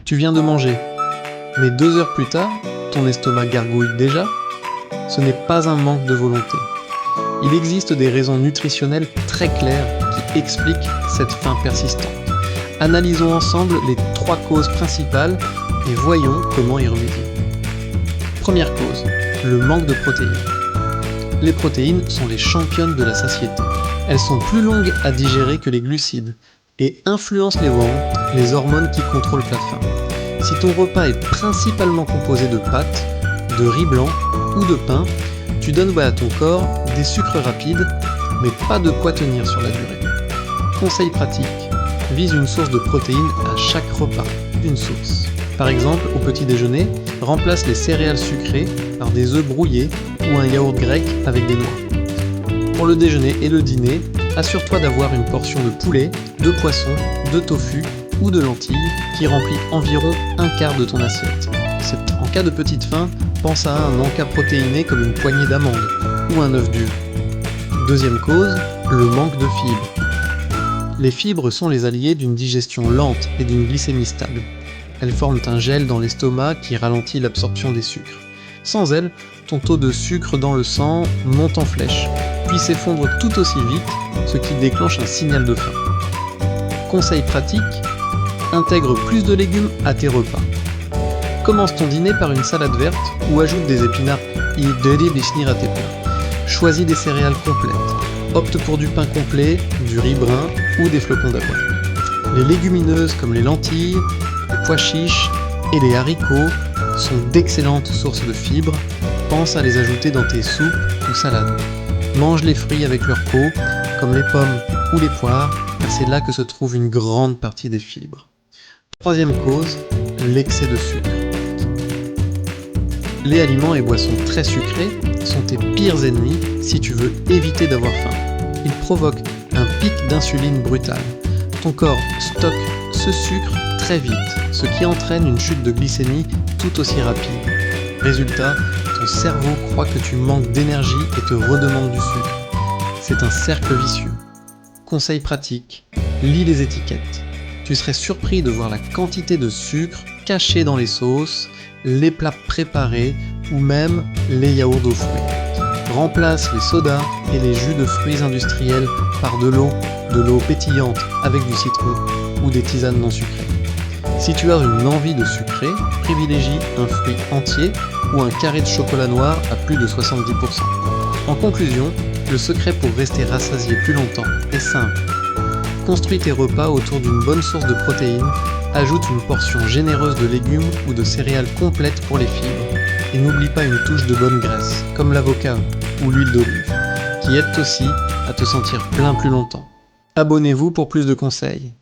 Tu viens de manger, mais 2 heures plus tard, ton estomac gargouille déjà? Ce n'est pas un manque de volonté. Il existe des raisons nutritionnelles très claires qui expliquent cette faim persistante. Analysons ensemble les 3 causes principales et voyons comment y remédier. Première cause, le manque de protéines. Les protéines sont les championnes de la satiété. Elles sont plus longues à digérer que les glucides et influencent les hormones qui contrôlent ta faim. Si ton repas est principalement composé de pâtes, de riz blanc ou de pain, tu donnes à ton corps des sucres rapides, mais pas de quoi tenir sur la durée. Conseil pratique, vise une source de protéines à chaque repas, une source. Par exemple, au petit déjeuner, remplace les céréales sucrées par des œufs brouillés ou un yaourt grec avec des noix. Pour le déjeuner et le dîner, assure-toi d'avoir une portion de poulet, de poisson, de tofu ou de lentilles qui remplit environ un quart de ton assiette. En cas de petite faim, pense à un encas protéiné comme une poignée d'amandes ou un œuf dur. Deuxième cause, le manque de fibres. Les fibres sont les alliés d'une digestion lente et d'une glycémie stable. Elles forment un gel dans l'estomac qui ralentit l'absorption des sucres. Sans elles, ton taux de sucre dans le sang monte en flèche, puis s'effondre tout aussi vite, ce qui déclenche un signal de faim. Conseil pratique, intègre plus de légumes à tes repas. Commence ton dîner par une salade verte ou ajoute des épinards à tes plats. Choisis des céréales complètes. Opte pour du pain complet, du riz brun ou des flocons d'avoine. Les légumineuses comme les lentilles, les pois chiches et les haricots sont d'excellentes sources de fibres. Pense à les ajouter dans tes soupes ou salades. Mange les fruits avec leur peau, comme les pommes ou les poires, car c'est là que se trouve une grande partie des fibres. Troisième cause, l'excès de sucre. Les aliments et boissons très sucrés sont tes pires ennemis si tu veux éviter d'avoir faim. Ils provoquent un pic d'insuline brutal. Ton corps stocke ce sucre très vite, ce qui entraîne une chute de glycémie tout aussi rapide. Résultat, ton cerveau croit que tu manques d'énergie et te redemande du sucre. C'est un cercle vicieux. Conseil pratique, lis les étiquettes. Tu serais surpris de voir la quantité de sucre cachée dans les sauces, les plats préparés ou même les yaourts aux fruits. Remplace les sodas et les jus de fruits industriels par de l'eau pétillante avec du citron ou des tisanes non sucrées. Si tu as une envie de sucré, privilégie un fruit entier ou un carré de chocolat noir à plus de 70%. En conclusion, le secret pour rester rassasié plus longtemps est simple. Construis tes repas autour d'une bonne source de protéines, ajoute une portion généreuse de légumes ou de céréales complètes pour les fibres, et n'oublie pas une touche de bonne graisse, comme l'avocat ou l'huile d'olive, qui aident aussi à te sentir plein plus longtemps. Abonnez-vous pour plus de conseils.